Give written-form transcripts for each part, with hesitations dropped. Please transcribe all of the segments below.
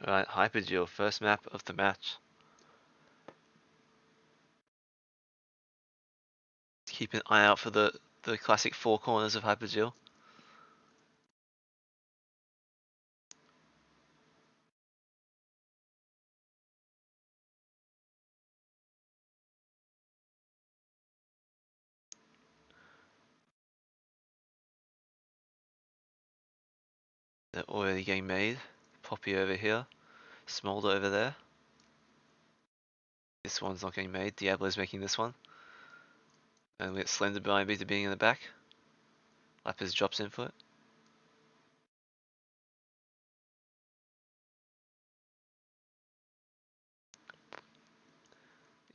Alright, Hypergeo, first map of the match. Keep an eye out for the classic four corners of Hypergeo. They're already getting made. Poppy over here. Smolda over there. This one's not getting made. Diablo's making this one. And we get Slender behind Beta being in the back. Lapis drops in for it.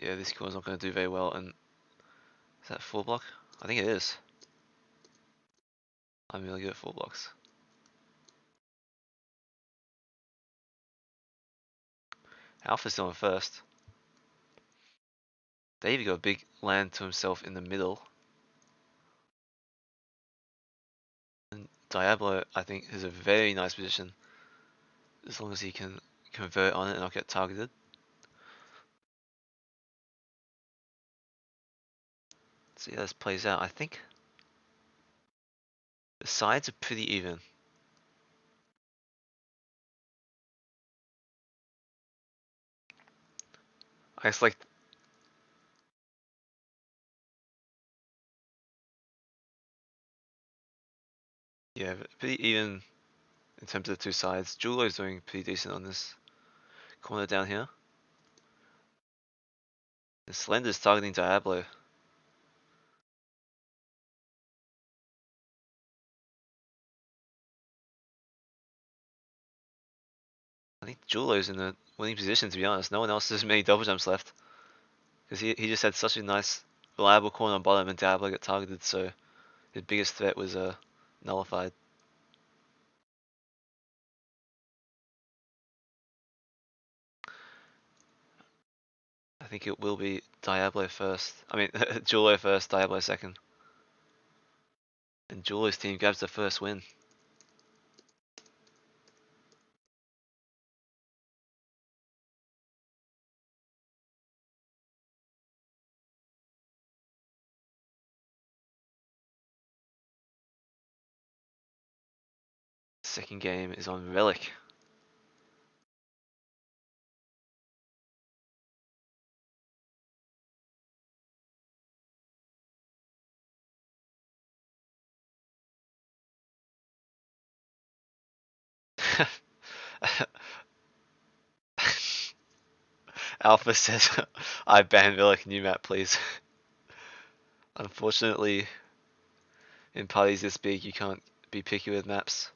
Yeah, this corner's not going to do very well. And is that 4 block? I think it is. I'm really good at 4 blocks. Alpha's still in first. David got a big land to himself in the middle. And Diablo, I think, is a very nice position. As long as he can convert on it and not get targeted. Let's see how this plays out. I think the sides are pretty even. I guess like yeah, pretty even in terms of the two sides. Julo is doing pretty decent on this corner down here. The Slender's targeting Diablo. I think Julo's in the winning position, to be honest. No one else has many double jumps left. Because he just had such a nice, reliable corner on bottom and Diablo got targeted, so his biggest threat was nullified. I think it will be Diablo first. I mean, Julo first, Diablo second. And Julo's team grabs the first win. Second game is on Relic. Alpha says, I ban Relic, new map please. Unfortunately, in parties this big, you can't be picky with maps.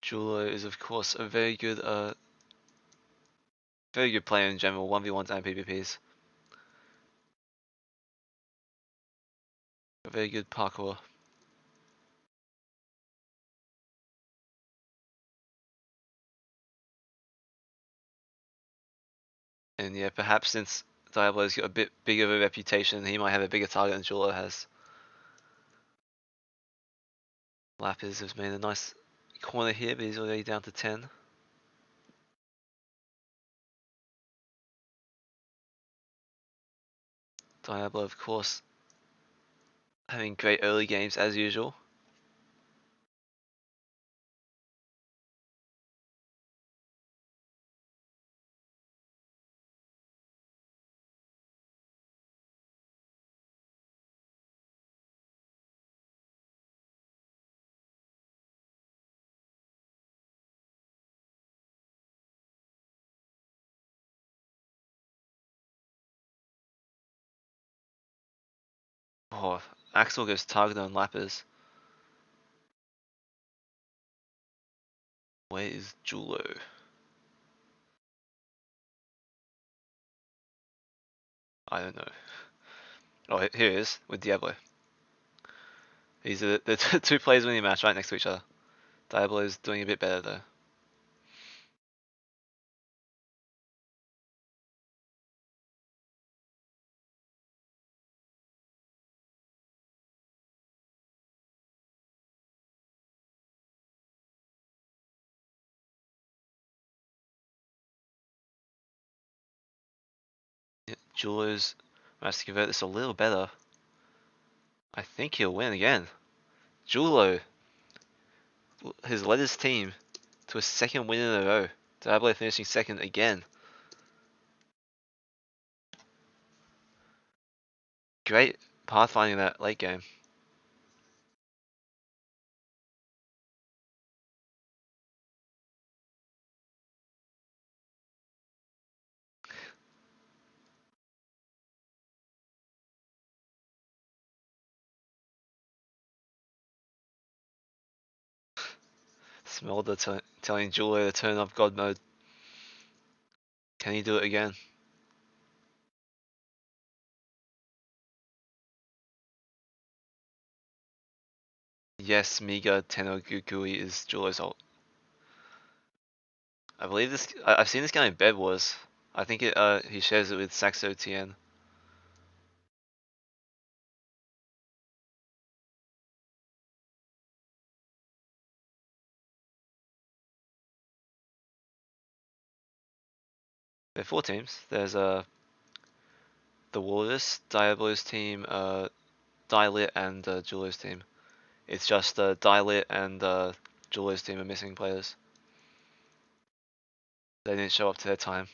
Julo is of course a very good player in general, 1v1s and PPPs. A very good parkour. And yeah, perhaps since Diablo's got a bit bigger of a reputation, he might have a bigger target than Julo has. Lapis has made a nice corner here, but he's already down to 10. Diablo, of course, having great early games as usual. Oh, Axel goes target on Lapis. Where is Julo? I don't know. Oh, here he is with Diablo. These are the two players winning a match right next to each other. Diablo is doing a bit better though. Yeah, Julo's managed to convert this a little better. I think he'll win again. Julo has led his team to a second win in a row. Diablo finishing second again. Great pathfinding that late game. Smolda telling Julo to turn off God mode. Can he do it again? Yes, migatengouskusaisaidigjirjrgi is Julo's ult. I believe this. I've seen this guy in Bed Wars. I think he shares it with Saxo TN. There are 4 teams. There's the Walrus, Diablo's team, Dilit, and Julo's team. It's just Dilit and Julo's team are missing players. They didn't show up to their time.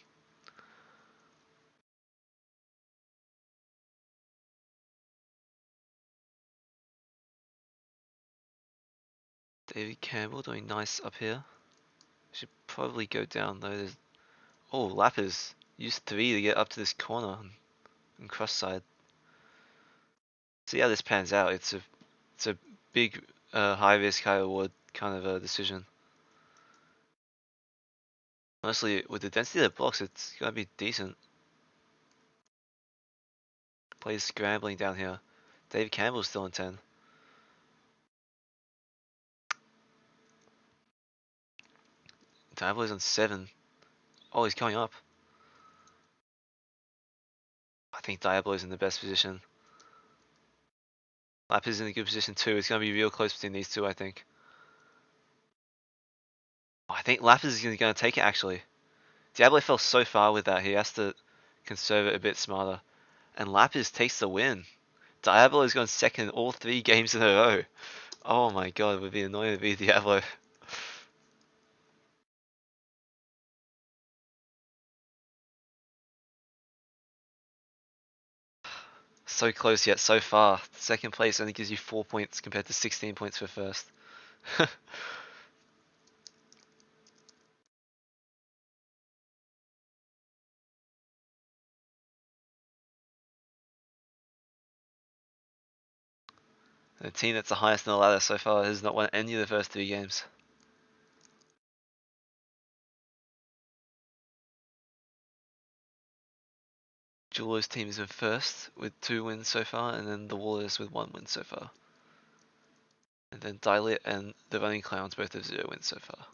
DavidCampbell doing nice up here. Should probably go down though. Oh, Lapis used 3 to get up to this corner and cross side. See how this pans out. It's a big high risk, high reward kind of a decision. Honestly, with the density of the blocks, it's gonna be decent. Plays scrambling down here. David Campbell's still in 10. Diablo's on 7. Oh, he's coming up. I think Diablo's in the best position. Lapis is in a good position too. It's gonna be real close between these two, I think. Oh, I think Lapis is gonna take it actually. Diablo fell so far with that, he has to conserve it a bit smarter. And Lapis takes the win. Diablo has gone second all 3 games in a row. Oh my god, it would be annoying to be Diablo. So close yet so far. Second place only gives you 4 points compared to 16 points for first. The team that's the highest in the ladder so far has not won any of the first 3 games. Julo's team is in first with 2 wins so far, and then the Walrus with 1 win so far. And then Dilit and the Running Clowns both have 0 wins so far.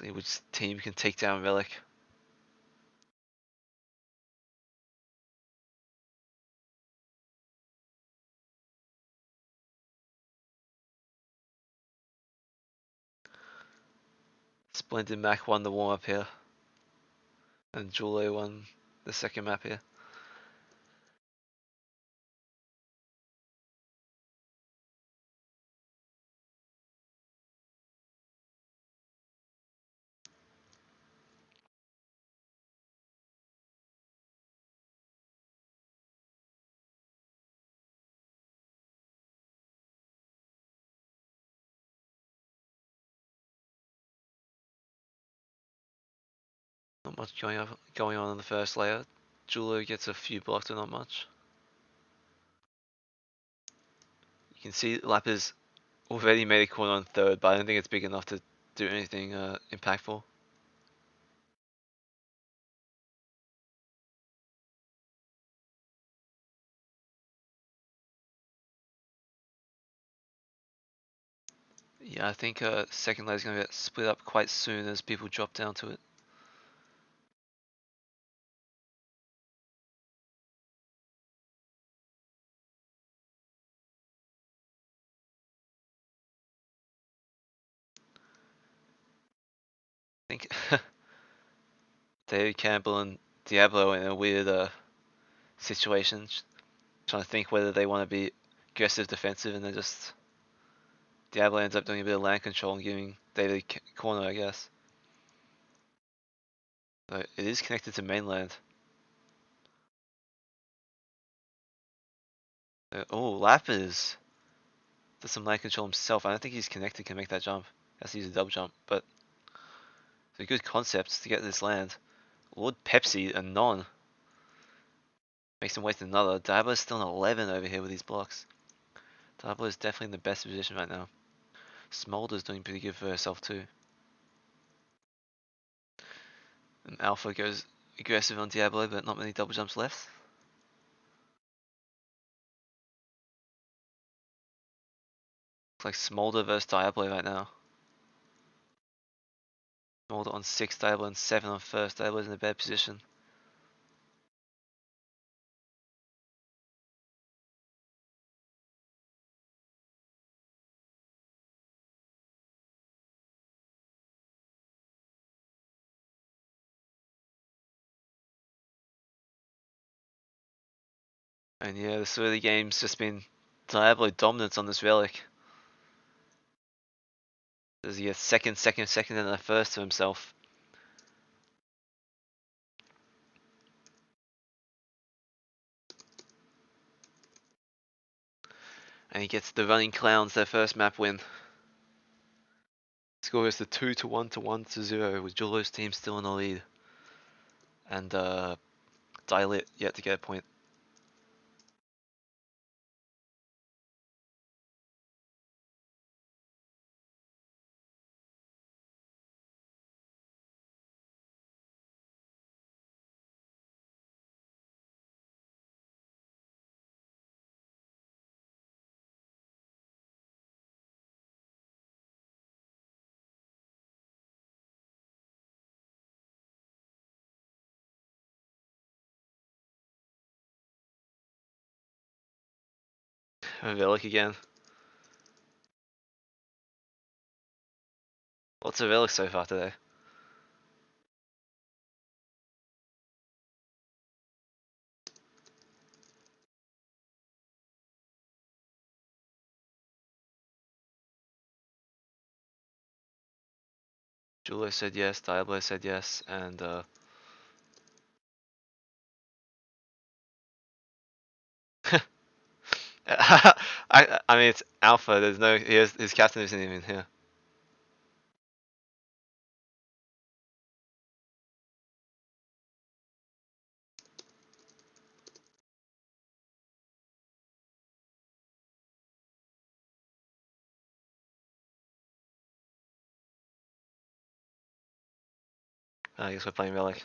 See which team can take down Relic. SplendidMack won the warm up here. And Julo won the second map here. Not much going on in the first layer. Julo gets a few blocks, but not much. You can see Lapis already made a corner on third, but I don't think it's big enough to do anything impactful. Yeah, I think second layer is going to get split up quite soon as people drop down to it. I think DavidCampbell and Diablo in a weird situation, trying to think whether they want to be aggressive, defensive, and then just Diablo ends up doing a bit of land control and giving David corner, I guess. So it is connected to mainland. Oh, Lapis does some land control himself. I don't think he's connected, can make that jump. Has to use a double jump, but it's a good concept to get this land. Lord Pepsi, a non. Makes him waste another. Diablo's still an 11 over here with these blocks. Diablo is definitely in the best position right now. Smolda's doing pretty good for herself too. And Alpha goes aggressive on Diablo, but not many double jumps left. Looks like Smolda versus Diablo right now. Smolda on 6, Diablo on 7 on first. Diablo's in a bad position. And yeah, this early game's just been Diablo dominance on this Relic. Does he get second, and then a first to himself? And he gets the Running Clowns their first map win. Score goes to 2 to 1 to 1 to 0 with Julo's team still in the lead. And Dilit yet to get a point. Relic again. Lots of Relics so far today. Julo said yes, Diablo said yes, and I mean it's Alpha. There's no his captain isn't even here. I guess we're playing Relic.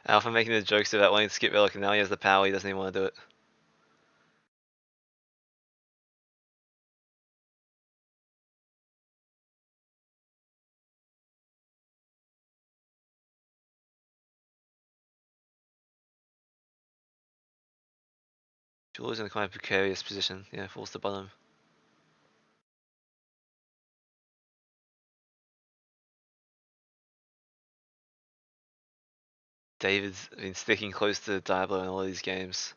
Alpha making the jokes about wanting to skip Relic, and now he has the power. He doesn't even want to do it. Julo's in a quite precarious position. Yeah, falls to bottom. David's been sticking close to Diablo in all these games.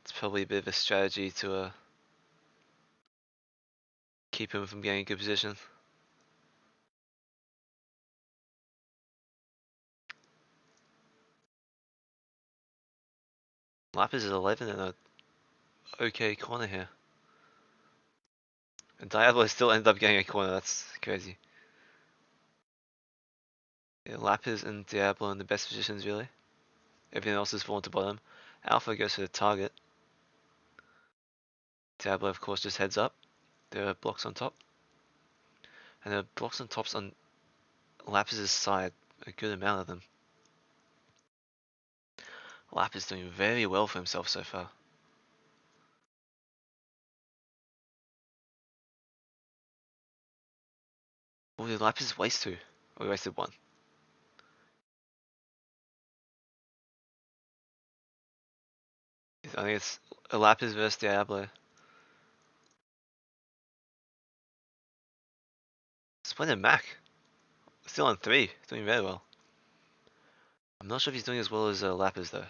It's probably a bit of a strategy to keep him from getting a good position. Lapis is 11 in a okay corner here. And Diablo still ended up getting a corner, that's crazy. Yeah, Lapis and Diablo in the best positions really. Everything else is fallen to bottom. Alpha goes for the target. Diablo of course just heads up. There are blocks on top. And there are blocks on tops on Lapis's side, a good amount of them. Lap is doing very well for himself so far. Oh, did Lapis waste 2? Or he wasted 1? I think it's a Lapis versus Diablo. SplendidMack. Still on 3. Doing very well. I'm not sure if he's doing as well as Lapis though.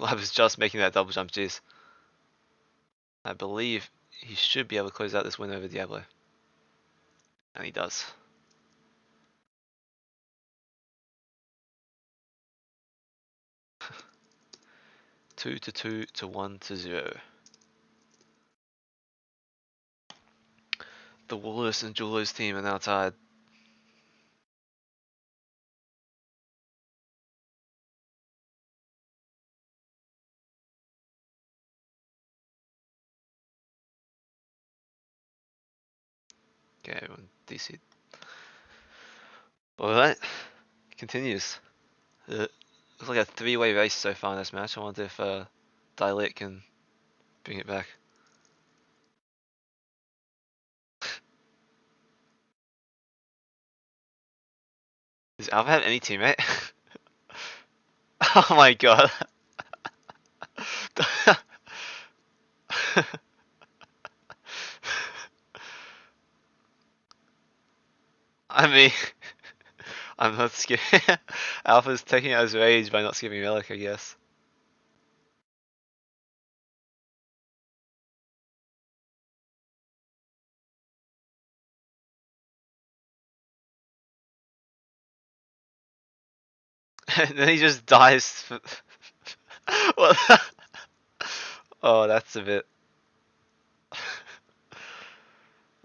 Lapis just making that double jump, jeez. I believe he should be able to close out this win over Diablo. And he does. 2 to 2 to 1 to 0. The Walrus and Julo's team are now tied. Okay, everyone DC. Alright, continues. Looks like a 3-way race so far in this match. I wonder if Dialect can bring it back. Does Alpha have any teammate? Oh my god. I mean, I'm not skipping. Alpha's taking out his rage by not skipping Relic, I guess. And then he just dies. What? Oh, that's a bit.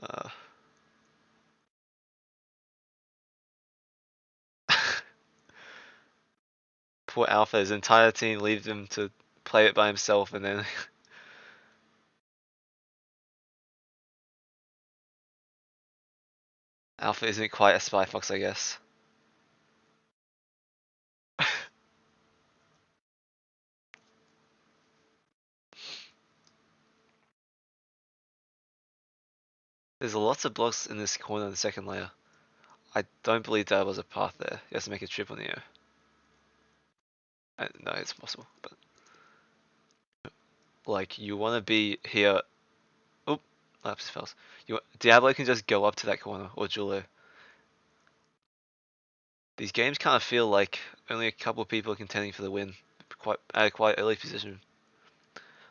Uh. Poor Alpha, his entire team leaves him to play it by himself, and then Alpha isn't quite a spy fox, I guess. There's lots of blocks in this corner in the second layer. I don't believe there was a path there. He has to make a trip on the air. No, it's possible, but like you want to be here. Oh, lapse fails. Diablo can just go up to that corner, or Julo. These games kind of feel like only a couple of people are contending for the win, quite at a quite early position.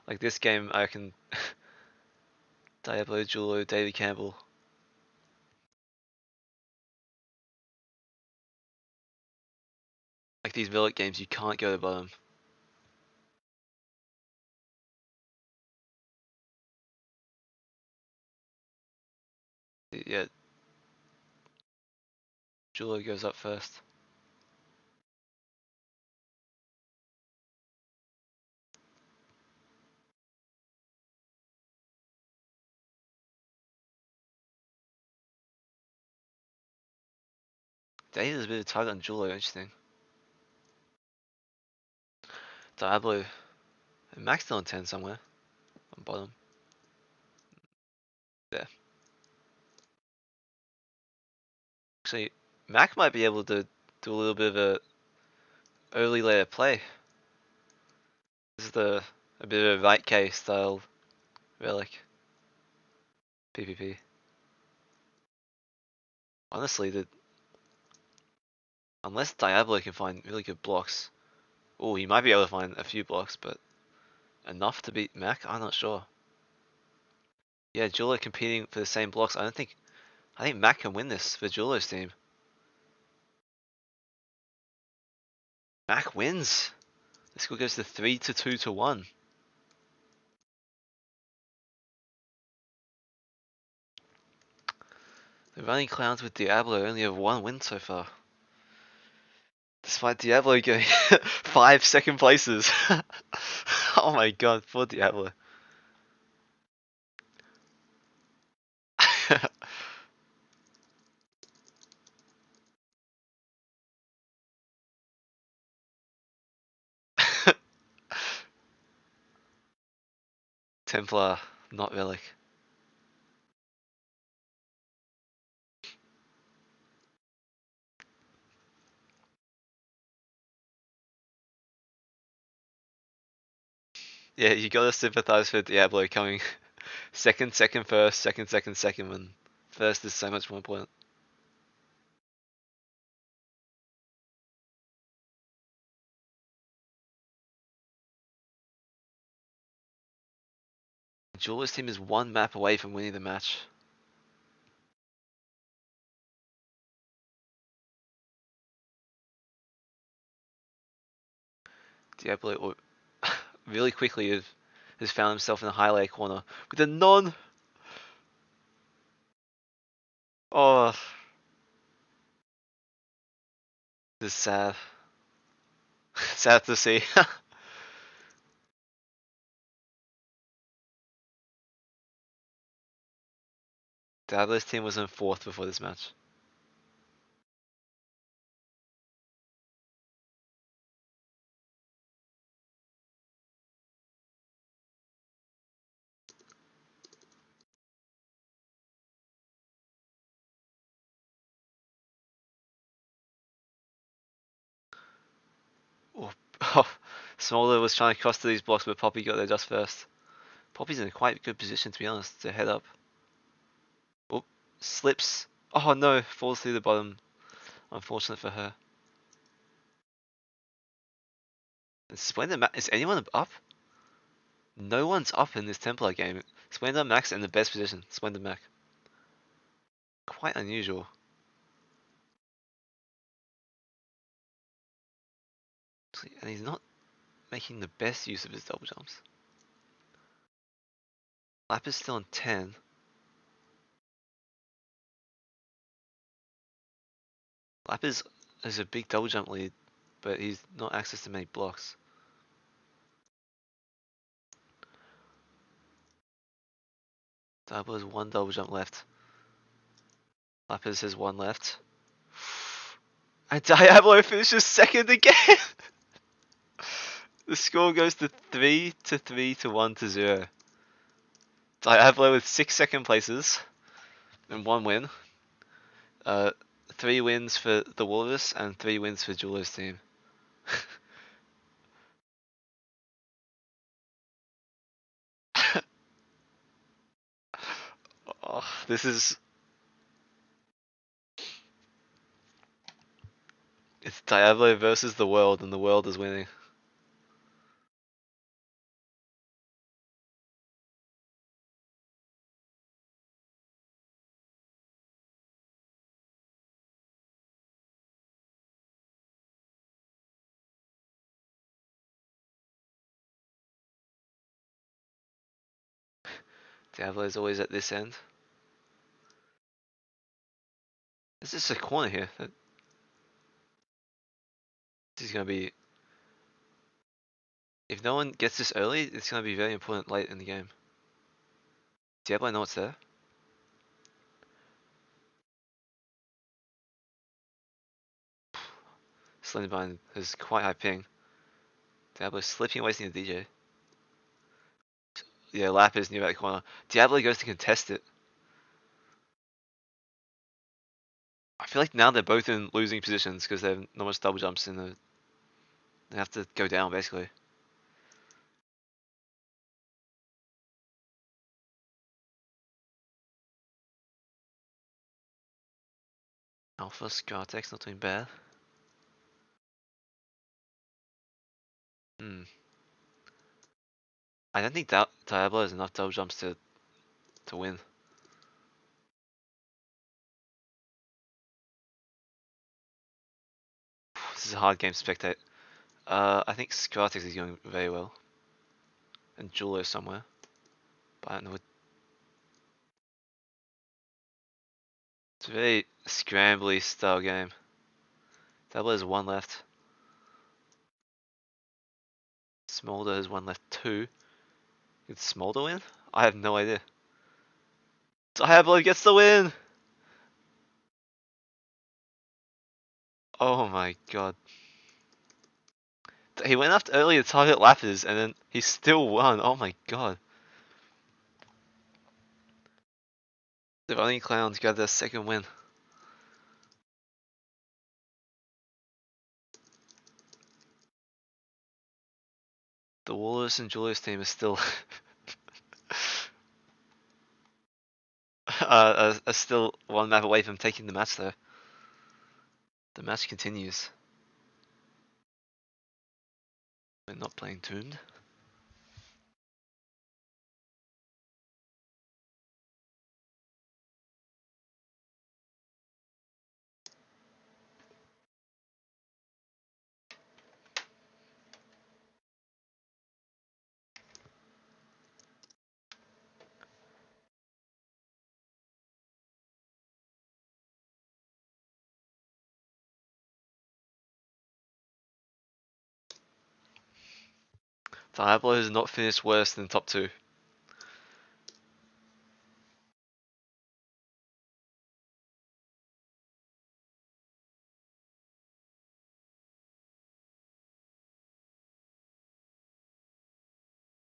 Like this game, I can Diablo, Julo, DavidCampbell. Like these Relic games, you can't go to the bottom. Yeah, Julo goes up first. David is a bit of a target on Julo, interesting. Diablo and Max still on 10 somewhere on bottom. There. Actually, Mac might be able to do a little bit of a early layer play. This is a bit of a right K style Relic PPP. Honestly, unless Diablo can find really good blocks, oh, he might be able to find a few blocks, but enough to beat Mac? I'm not sure. Yeah, Julo competing for the same blocks. I think Mac can win this for Julo's team. Mac wins. The score goes to 3 to 2 to 1. The running clowns with Diablo only have 1 win so far. Despite Diablo getting 5 second places. Oh my god, poor Diablo. Templar, not Relic. Yeah, you gotta sympathize for Diablo coming second, first, second, when first is so much more important. Julo's team is one map away from winning the match. Diablo really quickly has found himself in a highlight corner with a non. Oh, this is sad. Sad to see. Diablo's team was in fourth before this match. Oh, oh, Smolda was trying to cross to these blocks, but Poppy got there just first. Poppy's in a quite good position, to be honest, to head up. Oh, slips. Oh no, falls through the bottom. Unfortunate for her. Is anyone up? No one's up in this Templar game. SplendidMack's in the best position. SplendidMack. Quite unusual. And he's not making the best use of his double jumps. Lap is still on 10. Lap is a big double jump lead, but he's not access to many blocks. Diablo has one double jump left. Lapis has one left. And Diablo finishes second again! The score goes to 3-3 to 1-0. Diablo with 6 second places and 1 win. 3 wins for the Walrus and 3 wins for Julo's team. Oh, this is... It's Diablo versus the world, and the world is winning. Diablo is always at this end. There's just a corner here. This is going to be... If no one gets this early, it's going to be very important late in the game. Diablo know what's there. SlenderBine has quite high ping. Diablo slipping away from the DJ. Yeah, Lap is near that corner. Diablo goes to contest it. I feel like now they're both in losing positions because they have not much double jumps in the... They have to go down, basically. Alpha ScratexPro not doing bad. I don't think Diablo has enough double jumps to win. This is a hard game to spectate. I think ScratexPro is going very well. And Julo somewhere. But I don't know what... It's a very scrambly style game. Diablo has 1 left. Smolda has 1 left too. Did Smolda win? I have no idea. Diablo gets the win! Oh my god. He went after early to target Lapis and then he still won. Oh my god. The running clowns got their second win. The Walrus and Julo's team is still are still one map away from taking the match though. The match continues. We're not playing Tombed. Diablo has not finished worse than top 2.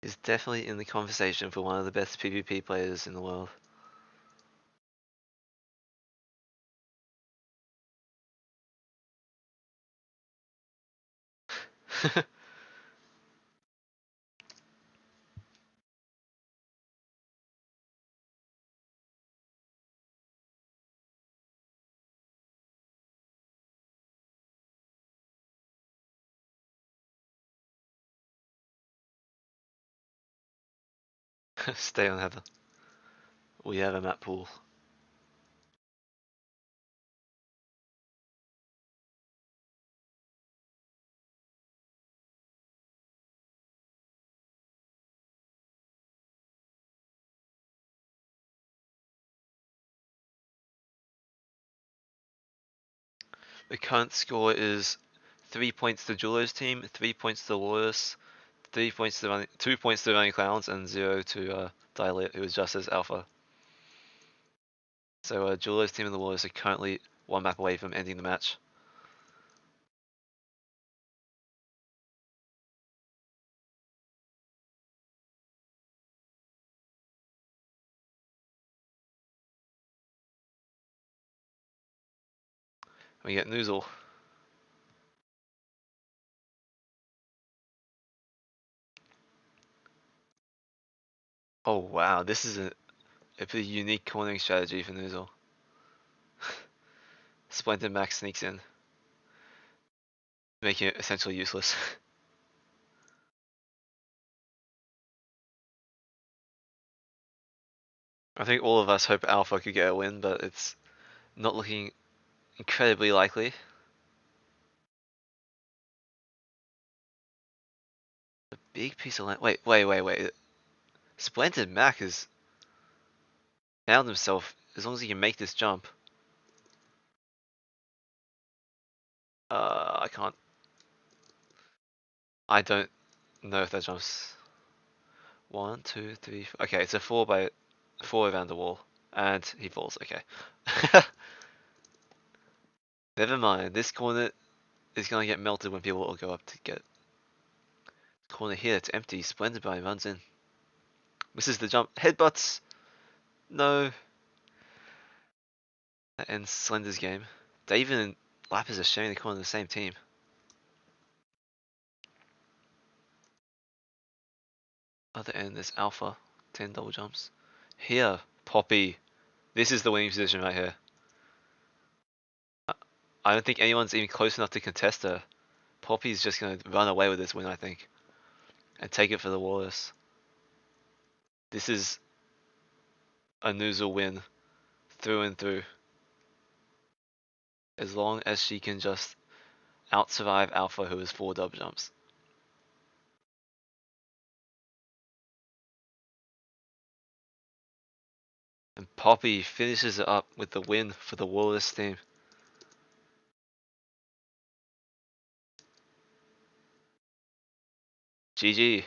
Is definitely in the conversation for one of the best PPP players in the world. Stay on Heather. We have a map pool. The current score is 3 points to Julo's team, 3 points to Walrus, 3 points to running, 2 points to Running Clowns, and 0 to Dilate, who is just as Alpha. So Julo's team and the Walrus are currently one map away from ending the match. We get Noozle. Oh wow, this is a pretty unique cornering strategy for Noozle. SplendidMack sneaks in, making it essentially useless. I think all of us hope Alpha could get a win, but it's not looking incredibly likely. A big piece of land. Wait. SplendidMack has found himself, as long as he can make this jump. I can't. I don't know if that jumps. 1, 2, 3. Okay, it's a 4 around the wall, and he falls. Okay. Never mind. This corner is gonna get melted when people will go up to get. Corner here, it's empty. SplendidMack runs in. Misses the jump. Headbutts. No. That ends Slender's game. David and Lapis are sharing the corner of the same team. Other end, there's Alpha. 10 double jumps. Here, Poppy. This is the winning position right here. I don't think anyone's even close enough to contest her. Poppy's just going to run away with this win, I think. And take it for the Walrus. This is a Noozle win. Through and through. As long as she can just out-survive Alpha, who is 4 double jumps. And Poppy finishes it up with the win for the Walrus team. GG.